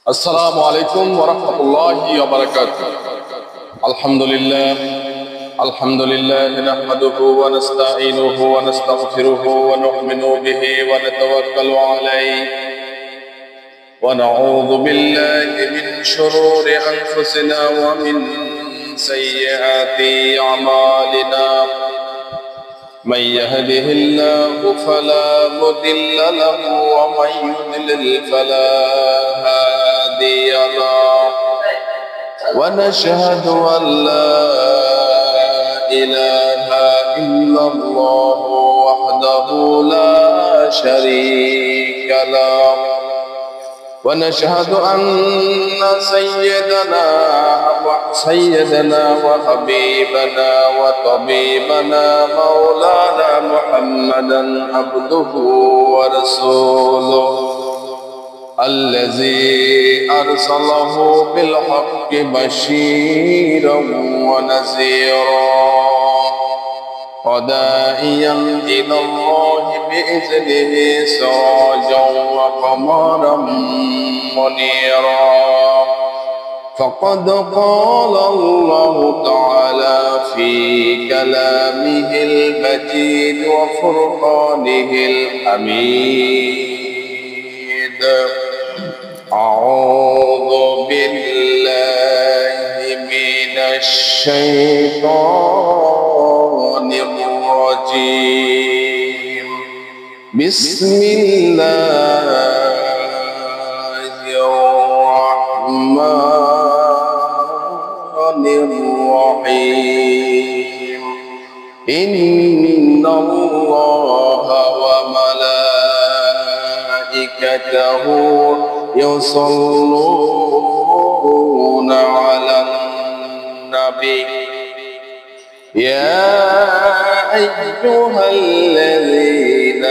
السلام عليكم ورحمة الله وبركاته. الحمد لله نحمده ونستعينه ونستغفره ونؤمن به ونتوكل عليه ونعوذ بالله من شرور أنفسنا ومن سيئات أعمالنا. من يهده الله فلا مضل له ومن يضلل فلا هادي له ونشهد أن لا إله إلا الله وحده لا شريك له ونشهد أن سيدنا وحبيبنا وطبيبنا مولانا محمدا عبده ورسوله الذي أرسله بالحق بشيرا ونذيرا وداعيا إلى الله بإذنه سراجا وقمرا منيرا. فقد قال الله تعالى في كلامه المجيد وفرقانه الحميد: أعوذ بالله من الشيطان الرجيم. بسم الله الرحمن الرحيم. إن الله وملائكته يصلون على النبي يا أيها الذين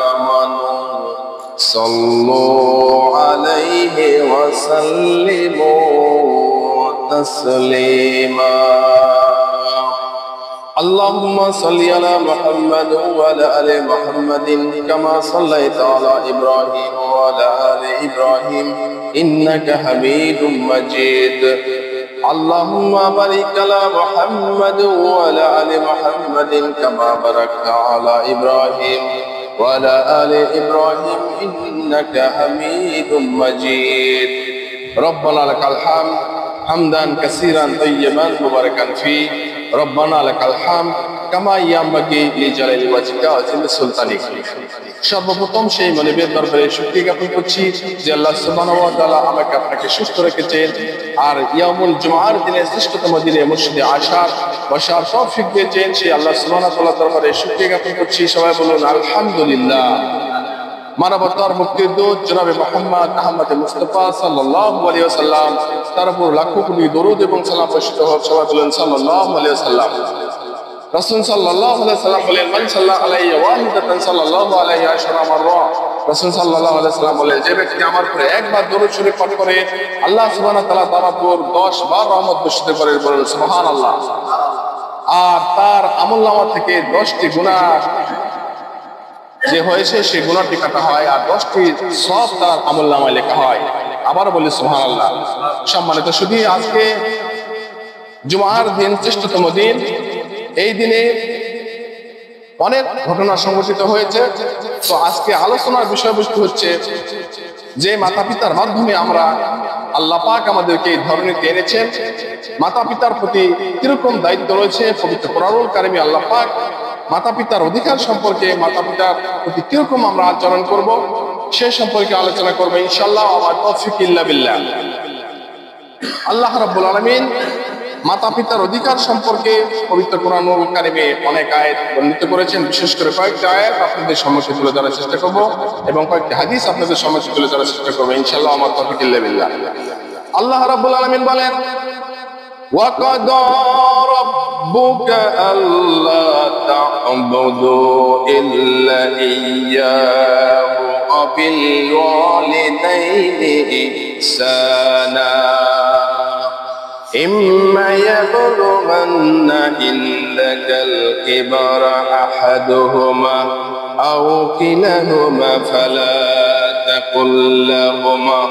آمنوا صلوا عليه وسلموا تسليما. اللهم صل على محمد وعلى آل محمد كما صليت على إبراهيم وعلى آل إبراهيم إنك حميد مجيد. اللهم بارك على محمد وعلى آل محمد كما باركت على إبراهيم وعلى آل إبراهيم إنك حميد مجيد. ربنا لك الحمد حمدا كثيرا طيبا مباركا فيه. ربنا لك الحمد كما ينبغي لجلال وجهك وعظيم سلطانك. সর্বপ্রথম সেই মানবের দরবারে শুকরিয়া জ্ঞাপন করছি যে আল্লাহ সুবহানাহু ওয়া তাআলা আমাকে আপনাকে সুস্থ রেখেছেন আর ইয়াউমুল জুমআর দিনে শ্রেষ্ঠতম দিনে মসজিদে আসার বসার তৌফিক দিয়েছেন। সেই আল্লাহ সুবহানাহু ওয়া তাআলার দরবারে শুকরিয়া জ্ঞাপন করছি। সবাই বলুন আলহামদুলিল্লাহ। মানবতার মুক্তির দূত জনাবে মুহাম্মদ আহমদ মুস্তাফা সাল্লাল্লাহু আলাইহি ওয়াসাল্লাম, তার উপর লাখো কোটি দরুদ এবং সালাম বর্ষিত হোক। সবাই বলেন সাল্লাল্লাহু আলাইহি ওয়াসাল্লাম। রাসূল সাল্লাল্লাহু আলাইহি ওয়াসাল্লাম বলেন মান সাল্লা আলাইহি ওয়াহিদাতান সাল্লাল্লাহু আলাইহি আশরা মাররা। রাসূল সাল্লাল্লাহু আলাইহি ওয়াসাল্লাম বলেন যে ব্যক্তি আমার উপরে একবার দরুদ শরীফ পাঠ করে আল্লাহ সুবহানাহু ওয়া তাআলা তার উপর 10 বার রহমত বর্ষিত করে। বলেন সুবহানাল্লাহ। আর তার আমলনামা থেকে 10টি গুনাহ যে হয়েছে সেই গুনাহটি কাটা হয় আর 10টি সওয়াব তার আমলনামায় লেখা হয়। আবার বলি সুবহানাল্লাহ। সম্মানিত শুধু আজকে জুমার দিন, শ্রেষ্ঠতম দিন। এই দিনে অনেক ঘটনা সংঘটিত হয়েছে। তো আজকে আলোচনার বিষয়বস্তু হচ্ছে যে মাতা পিতার মাধ্যমে আমরা আল্লাহ পাক আমাদেরকে এই ধরনীতে এনেছেন, মাতা পিতার প্রতি কিরকম দায়িত্ব রয়েছে। পবিত্র কোরআনুল কারিমে আল্লাহ পাক মাতা পিতার অধিকার সম্পর্কে, মাতা পিতার প্রতি কিরকম আমরা আচরণ করব সে সম্পর্কে আলোচনা করবো ইনশাআল্লাহ। আমার তৌফিক ইল্লা বিল্লাহ। আল্লাহ রাব্বুল আলামিন মাতা পিতার অধিকার সম্পর্কে পবিত্র কোরআনুল কারিমে অনেক আয়াত বর্ণিত করেছেন। বিশেষ করে কয়েকটি আয়াত আপনাদের সম্মুখে তুলে ধরার চেষ্টা করব এবং কয়েকটি হাদিস আপনাদের সম্মুখে তুলে ধরার চেষ্টা করব ইনশাআল্লাহ। আমার তৌফিক ইল্লা বিল্লাহ। আল্লাহ রাব্বুল আলামিন বলেন وَقَضَى رَبُّكَ أَلَّا تَعْبُدُوا إِلَّا إِيَّاهُ وَبِالْوَالِدَيْنِ إِحْسَانًا إما يبلغن عندك الكبر أحدهما أو كلاهما فلا تقل لهما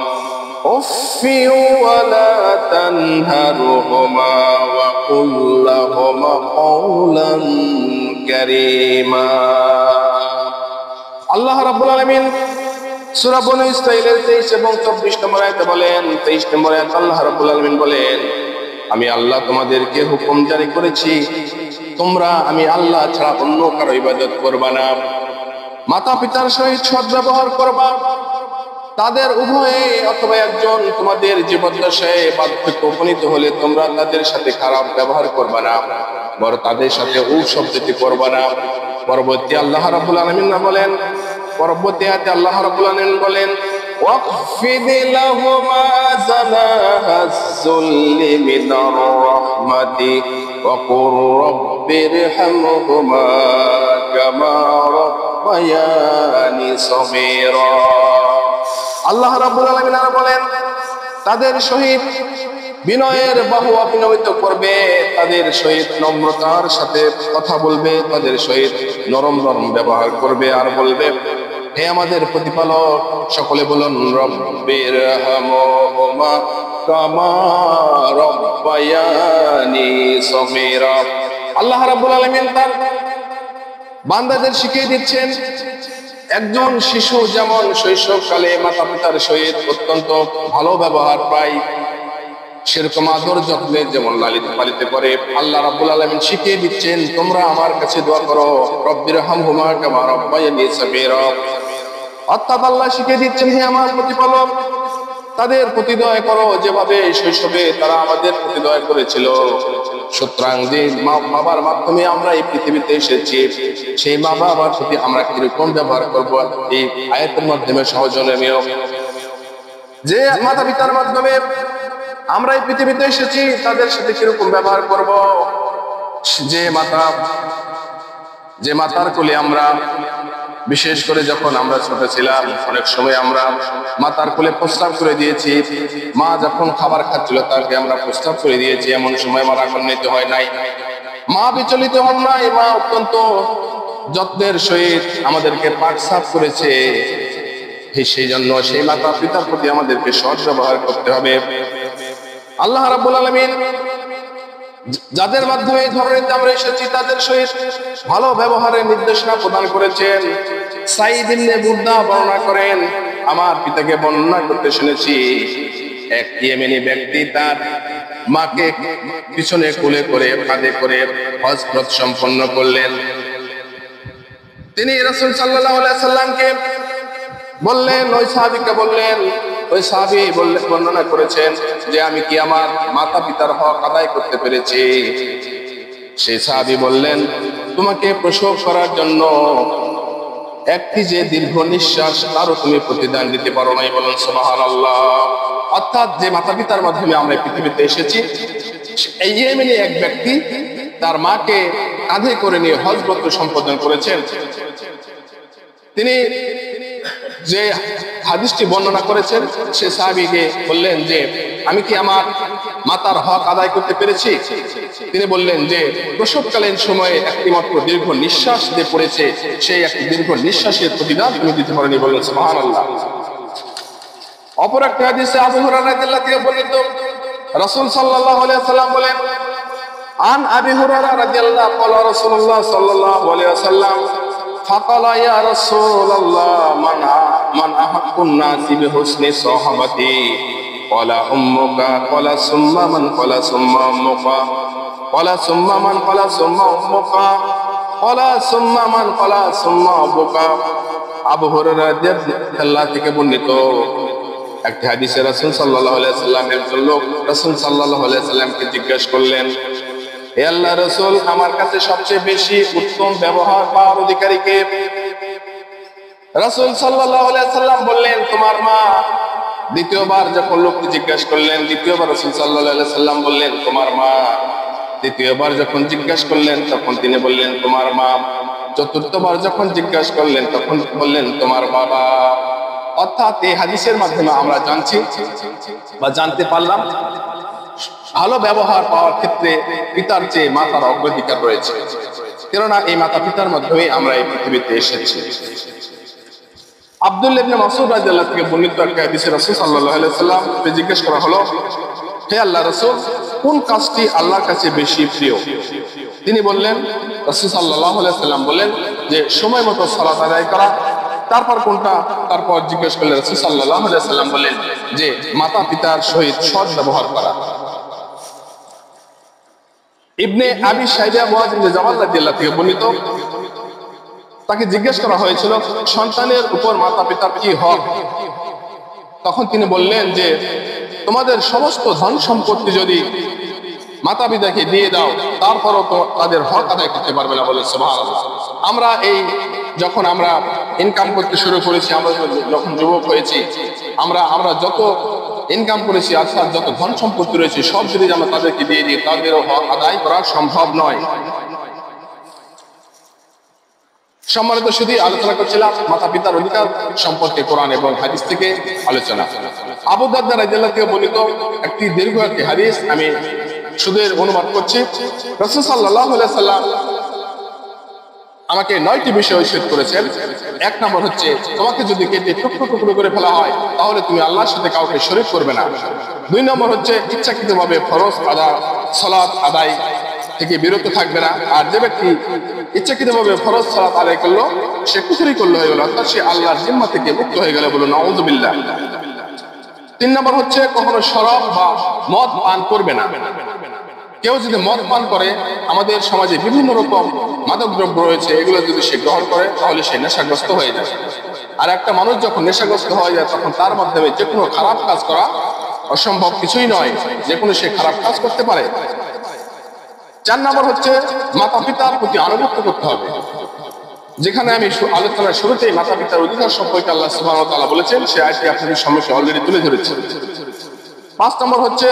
উফি ওয়ালা তানহারহুমা ওয়া কুল লাহুমা কওলান কারীমা। আল্লাহ রাব্বুল আলামিন সূরা বনী ইসরাঈলের 23 এবং 24 নম্বর আয়াতে বলেন, 23 নম্বর আয়াত আল্লাহ রাব্বুল আলামিন বলেন, আমি আল্লাহ তোমাদেরকে হুকুম জারি করেছি, তোমরা আমি আল্লাহ ছাড়া অন্য কারো ইবাদত করবা না। মাতা পিতার সহিত সদ্ব্যবহার করবা, তাদের উভয়ে অথবা একজন তোমাদের জীবদ্দশায় বার্ধক্য উপনীত হলে তোমরা তাদের সাথে খারাপ ব্যবহার করবা না, বরং তাদের সাথে শব্দটি করবা না। পরবর্তী আল্লাহ রাব্বুল আলামিন বলেন, পরবর্তী আয়াতে আল্লাহ রাব্বুল আলামিন বলেন, ওয়াকফিদ লাহুমা জানাহাজ যুল্লি মিনার রাহমাতি ওয়া কুর রাব্বিরহামহুমা কামা রাব্বায়ানি সগীরা। আল্লাহ রাব্বুল আলামিন আর বলেন, তাদের সহিত বিনয়ের বাহু অভিনবিত করবে, তাদের সহিত নম্রতার সাথে কথা বলবে, তাদের সহিত নরম নরম ব্যবহার করবে, আর বলবে, হে আমাদের প্রতিপালক, সকলে বলুন রব্বিরহামহুমা কামা রাব্বায়ানি সগীরা। আল্লাহ রাব্বুল আলামিন তার বান্দাদের শিখিয়ে দিচ্ছেন, একজন শিশু যেমন শৈশবকালে মাতা পিতার সহিত অত্যন্ত ভালো ব্যবহার পায়, সেরকম আদর যত্নে যেমন লালিত পালিত করে, আল্লাহ রাব্বুল আলামিন শিখিয়ে দিচ্ছেন, তোমরা আমার কাছে দোয়া করো, রব্বিরহামহুমা কামা রাব্বায়ানি সগীরা। অর্থাৎ আল্লাহ শিখিয়ে দিচ্ছেন, হে আমার প্রতিপালক, তাদের প্রতি দয়া করো যেভাবে শৈশবে তারা আমাদের প্রতি দয়া করেছিল। সুতরাং যে মা বাবার মাধ্যমে আমরা এই পৃথিবীতে এসেছি, সেই মা বাবার প্রতি আমরা কিরকম ব্যবহার করবো, এই আয়াতের মাধ্যমে সহজনীয়। যে মাতা পিতার মাধ্যমে আমরা এই পৃথিবীতে এসেছি, তাদের সাথে কিরকম ব্যবহার করব। যে মাতার কোলে আমরা, বিশেষ করে যখন আমরা ছোট ছিলাম, অনেক সময় আমরা মাতার কোলে প্রস্রাব করে দিয়েছি। মা যখন খাবার খাচ্ছিল তাকে আমরা প্রস্রাব করে দিয়েছি, এমন সময় মা রাগান্বিত হয় নাই, মা বিচলিত হন নাই, মা অত্যন্ত যত্নের সহিত আমাদেরকে পাক সাফ করেছে। সেই জন্য সেই মাতা পিতার প্রতি আমাদেরকে সৎ ব্যবহার করতে হবে। আল্লাহ রাব্বুল আলামিন যাদের মাধ্যমে এই ধরনের আমরা এসেছি তাদের সহিত ভালো ব্যবহারের নির্দেশনা প্রদান করেছেন। সাঈদ ইবনে বুরদা বর্ণনা করেন, আমার পিতাকে বর্ণনা করতে শুনেছি, এক ইয়েমেনি ব্যক্তি তার মাকে পিছনে কোলে করে কাঁধে করে হজ সম্পন্ন করলেন। তিনি রাসূল সাল্লাল্লাহু আলাইহি সাল্লামকে বললেন, ওই সাহাবীকে বললেন, ওই সাহাবী বর্ণনা করেছেন যে আমি কি আমার মাতা পিতার হক আদায় করতে পেরেছি? সেই সাহাবী বললেন, তোমাকে প্রসব করার জন্য একটি যে দীর্ঘ নিঃশ্বাস তারও তুমি প্রতিদান দিতে পারো নাই। বলুন সুবহানাল্লাহ। অর্থাৎ যে মাতা পিতার মাধ্যমে আমরা পৃথিবীতে এসেছি, এই ইয়েমেনি এক ব্যক্তি তার মাকে কাঁধে করে নিয়ে হজ ব্রত সম্পাদন করেছেন। তিনি যে হাদিসটি বর্ণনা করেছেন, সে সাহাবীকে বললেন যে আমি কি আমার মাতার হক আদায় করতে পেরেছি? তিনি বললেন যে প্রসবকালীন সময়ে একটি মাত্র দীর্ঘ নিঃশ্বাস দিয়ে পড়েছে, সেই একটি দীর্ঘ নিঃশ্বাসের প্রতিদান তুমি দিতে পারোনি। বললেন সুবহানাল্লাহ। অপর একটি হাদিসে আবু হুরায়রা রাদিয়াল্লাহু থেকে বর্ণিত, রাসূল সাল্লাল্লাহু আলাইহি ওয়াসাল্লাম বলেন, আন আবি হুরায়রা রাদিয়াল্লাহু ক্বালা রাসূলুল্লাহ সাল্লাল্লাহু আলাইহি ওয়াসাল্লাম ফাকালা ইয়া রাসূলুল্লাহ মান আহাক্কুন নাসি বিহুসনি সাহাবাতি ক্বালা উম্মুকা ক্বালা সুম্মা মান ক্বালা সুম্মা উম্মুকা ক্বালা সুম্মা মান ক্বালা সুম্মা উম্মুকা ক্বালা সুম্মা মান ক্বালা সুম্মা আবুকা। আবু হুরায়রা রাদিয়াল্লাহু থেকে বর্ণিত একটি হাদিসে রাসূল সাল্লাল্লাহু আলাইহি ওয়াসাল্লাম একজন লোক রাসূল সাল্লাল্লাহু আলাইহি ওয়াসাল্লামকে জিজ্ঞাসা করলেন, হে আল্লাহর রাসূল, আমার কাছে সবচেয়ে বেশি উত্তম ব্যবহার পাওয়ার অধিকারী কে? রাসূল সাল্লাল্লাহু আলাইহি ওয়াসাল্লাম বললেন, তোমার মা। দ্বিতীয়বার যখন লোকটি জিজ্ঞাসা করলেন, দ্বিতীয়বার রাসূল সাল্লাল্লাহু আলাইহি ওয়াসাল্লাম বললেন, তোমার মা। তৃতীয়বার যখন জিজ্ঞাসা করলেন তখন তিনি বললেন, তোমার মা। চতুর্থবার যখন জিজ্ঞাসা করলেন তখন বললেন, তোমার বাবা। অর্থাৎ এই হাদিসের মাধ্যমে আমরা জানতে পারলাম ভালো ব্যবহার পাওয়ার ক্ষেত্রে পিতার চেয়ে মাতার অগ্রাধিকার রয়েছে, কেননা এই মাতা পিতার মাধ্যমে আমরা এই পৃথিবীতে এসেছি। আব্দুল্লাহ ইবনে মাসউদ রাদিয়াল্লাহু থেকে বর্ণিত একটা হাদিসে রাসূল সাল্লাল্লাহু আলাইহি ওয়াসাল্লামকে জিজ্ঞেস করা হলো, হে আল্লাহর রাসূল, কোন কাজটি আল্লাহর কাছে বেশি প্রিয়? তিনি বললেন, রাসূল সাল্লাল্লাহু আলাইহি ওয়াসাল্লাম বললেন যে সময় মতো সালাত আদায় করা। তারপর কোনটা? তারপর জিজ্ঞেস করলেন, রাসূল সাল্লাল্লাহু আলাইহি ওয়াসাল্লাম বললেন যে মাতা পিতার সহিত সৎ ব্যবহার করা। ইবনে আবি শাইবা মুআয ইবনে জাবাল রাদিয়াল্লাহু থেকে বর্ণিত, তাকে জিজ্ঞেস করা হয়েছিল সন্তানের উপর মাতা পিতার কি হক। তখন তিনি বললেন যে তোমাদের সমস্ত ধন সম্পত্তি যদি মাতা পিতাকে দিয়ে দাও, তারপরও তো তাদের হক আদায় করতে পারবে না। বলে সুবহানাল্লাহ। আমরা যখন আমরা ইনকাম করতে শুরু করেছি, আমরা যখন যুবক হয়েছি, আমরা যত ইনকাম করেছি, অর্থাৎ যত ধন সম্পত্তি রয়েছে, সব যদি আমরা তাদেরকে দিয়ে দিই, তাদেরও হক আদায় করা সম্ভব নয়। সম্মানিত শুধু আলোচনা করছিলাম মাতা পিতার অধিকার সম্পর্কে কোরআন এবং হাদিস থেকে আলোচনা। আবু দারদা রাদিয়াল্লাহু থেকে বর্ণিত একটি দীর্ঘ একটি হাদিস আমি শুধু অনুবাদ করছি। রাসূল সাল্লাল্লাহু আলাইহি ওয়াসাল্লাম আমাকে 9টি বিষয় উল্লেখ করেছেন। 1 নম্বর হচ্ছে, তোমাকে যদি কেটে টুকরো টুকরো করে ফেলা হয়, তাহলে তুমি আল্লাহর সাথে কাউকে শরীক করবে না। 2 নম্বর হচ্ছে, ইচ্ছাকৃতভাবে ফরজ সালাত আদায় থেকে বিরত থাকবে না। আর যে ব্যক্তি ইচ্ছাকৃতভাবে ফরজ সালাত আদায় করলো, সে কুফরি করলো হয়ে গেল, অর্থাৎ সে আল্লাহর জিম্মা থেকে মুক্ত হয়ে গেল। বলুন নাউযুবিল্লাহ। 3 নম্বর হচ্ছে, কখনো শরাব বা মদ পান করবে না। কেউ যদি মদ পান করে, আমাদের সমাজে বিভিন্ন রকম মাদক দ্রব্য রয়েছে, এগুলো যদি সে গ্রহণ করে, তাহলে সে নেশাগ্রস্ত হয়ে যায়। আর একটা মানুষ যখন নেশাগ্রস্ত হয়ে যায়, তখন তার মাধ্যমে যে কোনো খারাপ কাজ করা অসম্ভব কিছুই নয়, যে কোনো সে খারাপ কাজ করতে পারে। 4 নম্বর হচ্ছে, মাতা পিতার প্রতি আনুগত্য করতে হবে। যেখানে আমি আলোচনার শুরুতেই মাতা পিতার অধিকার সম্পর্কে আল্লাহ সুবহানাহু ওয়া তাআলা বলেছেন, সে আয়াতটি আপনাদের সম্মুখে অলরেডি তুলে ধরেছি। 5 নম্বর হচ্ছে,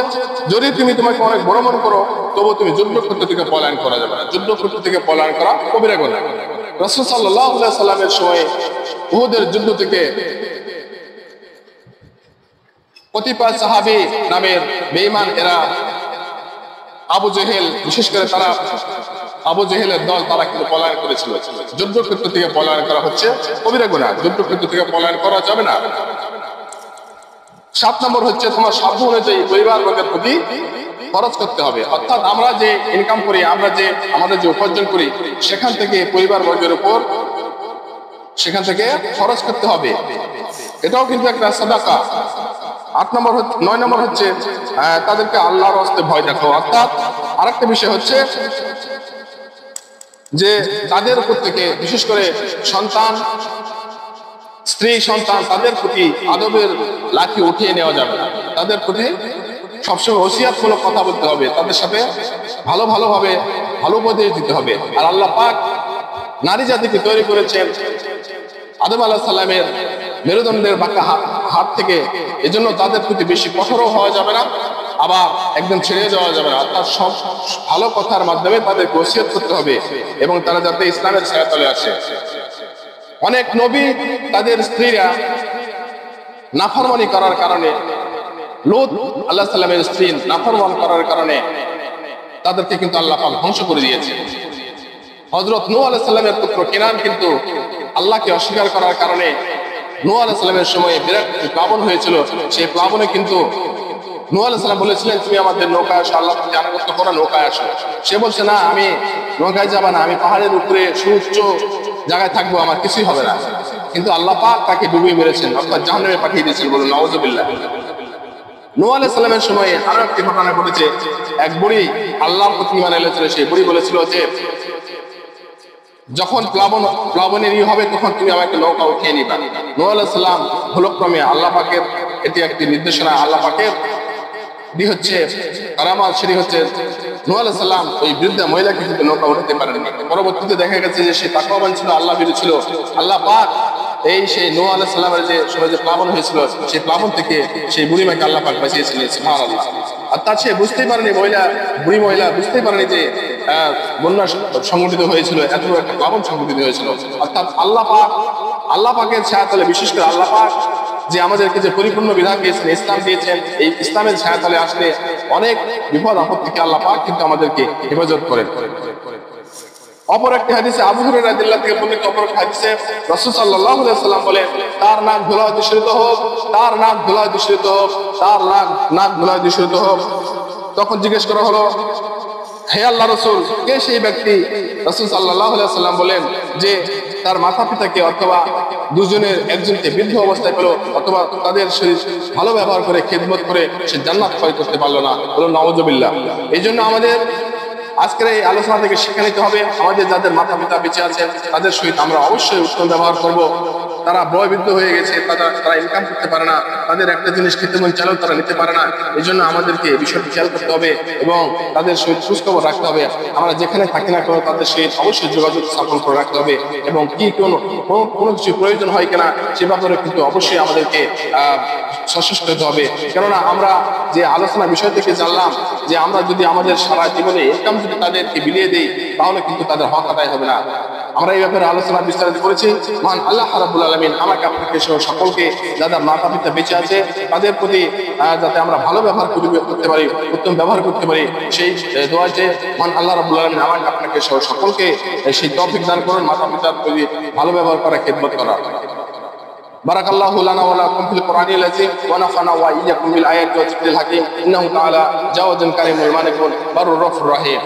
যদি তুমি তোমাকে অনেক বড় মনে করো, তবু তুমি যুদ্ধক্ষেত্র থেকে পলায়ন করা যাবে না। যুদ্ধক্ষেত্র থেকে পলায়ন করা কবিরা গুনাহ। রাসূল সাল্লাল্লাহু আলাইহি ওয়াসাল্লামের সময় উহুদের যুদ্ধ থেকে কতিপয় সাহাবী নামের বেঈমান, এরা আবু জেহেল, বিশেষ করে তারা আবু জেহেলের দল, তারা কিন্তু পলায়ন করেছিল। যুদ্ধক্ষেত্র থেকে পলায়ন করা হচ্ছে কবিরা গুনাহ, যুদ্ধক্ষেত্র থেকে পলায়ন করা যাবে না। 7 নম্বর হচ্ছে, তোমার সাধ্য অনুযায়ী পরিবার বর্গের প্রতি খরচ করতে হবে। অর্থাৎ আমরা যে ইনকাম করি, আমাদের যে উপার্জন করি, সেখান থেকে পরিবার বর্গের উপর সেখান থেকে খরচ করতে হবে। এটাও কিন্তু একটা সাদাকা। 9 নম্বর হচ্ছে, তাদেরকে আল্লাহর রাস্তায় ভয় দেখাও। অর্থাৎ আরেকটা বিষয় হচ্ছে যে তাদের উপর থেকে, বিশেষ করে সন্তান, স্ত্রী, সন্তান, তাদের প্রতি আদবের লাঠি উঠিয়ে নেওয়া যাবে না। তাদের প্রতি সবসময় ওসিয়াতমূলক কথা বলতে হবে, তাদের সাথে ভালোভাবে ভালো উপদেশ দিতে হবে। আর আল্লাহ পাক নারী জাতিকে তৈরি করেছেন আদম আলাইহিস সালামের মেরুদণ্ডের বাঁকা হাত থেকে, এজন্য তাদের প্রতি বেশি কঠোরও হওয়া যাবে না, আবার একদম ছেড়ে দেওয়া যাবে না। অর্থাৎ সব ভালো কথার মাধ্যমে তাদেরকে ওসিয়ত করতে হবে, এবং তারা যাতে ইসলামের ছায়াতলে আসে। অনেক নবী তাদের স্ত্রীরা নাফরমানি করার কারণে, লূত আলাইহিস সালামের স্ত্রী নাফরমান করার কারণে তাদেরকে কিন্তু আল্লাহ পাক ধ্বংস করে দিয়েছে। হযরত নূহ আলাইহিস সালামের পুত্র কেনান কিন্তু আল্লাহকে অস্বীকার করার কারণে নূহ আলাইহিস সালামের সময় বিরাট প্লাবন হয়েছিল। সেই প্লাবনে কিন্তু নূহ আলাইহিস সালাম বলেছিলেন, তুমি আমাদের নৌকায় আসো, আল্লাহ তুমি আনুগত্য করো, নৌকায় আসো। সে বলছে, না, আমি নৌকায় যাবো না, আমি পাহাড়ের উপরে সুউচ্চ জায়গায় থাকবো, আমার কিছুই হবে না। কিন্তু আল্লাহ পাক তাকে ডুবিয়ে মেরেছেন, অর্থাৎ জাহান্নামে পাঠিয়ে দিয়েছেন। বলুন নাউযুবিল্লাহ। নূহ আলাইহিস সালামের সময় আরো একটি ঘটনা ঘটেছে। এক বুড়ি আল্লাহর প্রতি ঈমান এনেছিল। সেই বুড়ি বলেছিল যে, যখন প্লাবনের হবে, তখন তুমি আমাকে নৌকা উঠিয়ে নিবা। নূহ আলাইহিস সালাম ভুলক্রমে, আল্লাহ পাকের এটি একটি নির্দেশনা, আল্লাহ পাকের হচ্ছে কারামাত, সেটি হচ্ছে নূহ আলাইহিস সালাম ওই বৃদ্ধা মহিলাকে কিন্তু নৌকা উঠাতে পারেননি। পরবর্তীতে দেখা গেছে যে সে তাকওয়াবান ছিল, আল্লাহ ভীরু ছিল। আল্লাহ পাক সেই নূহ আলাইহিস সালামের যে সময় যে প্লাবন হয়েছিল, সেই প্লাবন থেকে সেই বুড়িমাকে আল্লাহ পাক বাঁচিয়েছিলেন। সুবহানাল্লাহ। অর্থাৎ সে বুঝতেই পারেনি, বুড়ি মহিলা বুঝতেই পারেনি যে বন্যা সংঘটিত হয়েছিল, এত একটা প্লাবন সংঘটিত হয়েছিল। অর্থাৎ আল্লাহ পাকের ছায়াতলে, বিশেষ করে আল্লাহ পাক যে আমাদেরকে যে পরিপূর্ণ বিধান দিয়েছেন, ইসলাম দিয়েছেন, এই ইসলামের ছায়াতলে আসলে অনেক বিপদ আপদ থেকে আল্লাহ পাক কিন্তু আমাদেরকে হেফাজত করেন। অপর একটি হাদিসে আবু হুরায়রা রাদিয়াল্লাহু থেকে বর্ণিত অপর একটি হাদিসে রাসূল সাল্লাল্লাহু আলাইহি ওয়াসাল্লাম বলেন, তার নাক ধুলায় দূষিত হোক, তার নাক ধুলায় দূষিত হোক, তার নাক ধুলায় দূষিত হোক। তখন জিজ্ঞেস করা হলো, হে আল্লাহ রাসূল, কে সেই ব্যক্তি? রাসূল সাল্লাল্লাহু আলাইহি ওয়াসাল্লাম বলেন যে তার মাতা পিতাকে অথবা দুজনের একজনকে বৃদ্ধ অবস্থায় পেল অথবা তাদের শরীর ভালো ব্যবহার করে খেদমত করে সে জান্নাত ক্রয় করতে পারলো না, বলুন নাউযুবিল্লাহ। এই জন্য আমাদের আজকের এই আলোচনা থেকে শিক্ষা নিতে হবে, আমাদের যাদের মাতা পিতা বেঁচে আছেন তাদের সহিত আমরা অবশ্যই উত্তম ব্যবহার করব। তারা বয়বৃদ্ধ হয়ে গেছে, তারা ইনকাম করতে পারে না, তাদের একটা জিনিস খেতে মন চাইলেও তারা নিতে পারে না। এই জন্য আমাদেরকে বিষয়টি খেয়াল করতে হবে এবং তাদের সহিত খোঁজখবর রাখতে হবে। আমরা যেখানে থাকি না কেন তাদের সহিত অবশ্যই যোগাযোগ স্থাপন করে রাখতে হবে এবং কি কোনো কিছু প্রয়োজন হয় কিনা সে ব্যাপারে কিন্তু অবশ্যই আমাদেরকে সচেষ্ট হতে হবে। কেননা আমরা যে আলোচনা বিষয় থেকে জানলাম যে আমরা যদি আমাদের সারা জীবনে ইনকাম যদি তাদেরকে বিলিয়ে দিই তাহলে কিন্তু তাদের হক আদায় হবে না। আমরা এই ব্যাপারে আলোচনা বিস্তারিত করেছি। মহান আল্লাহ রাব্বুল আলামিন আমাকে আপনাকে সহ সকলকে যাদের মাতা পিতা বেঁচে আছে তাদের প্রতি যাতে আমরা ভালো ব্যবহার করতে পারি, উত্তম ব্যবহার করতে পারি, সেই দোয়াতে মহান আল্লাহ রাব্বুল আলামিন আমাকে আপনাকে সহ সকলকে সেই তৌফিক দান করুন মাতা পিতার প্রতি ভালো ব্যবহার করা, খেদমত করা। বারাকাল্লাহু লানা ওয়া লাকুম ফিল কুরআনিল আযীম ওয়া নাফা'না ওয়া ইয়্যাকুম বিল আয়াতি ওয়া যিকরিল হাকীম ইন্নাহু তাআলা জাওয়াদুন কারীমুল মানিকুল বারুর রাফুর রহিম।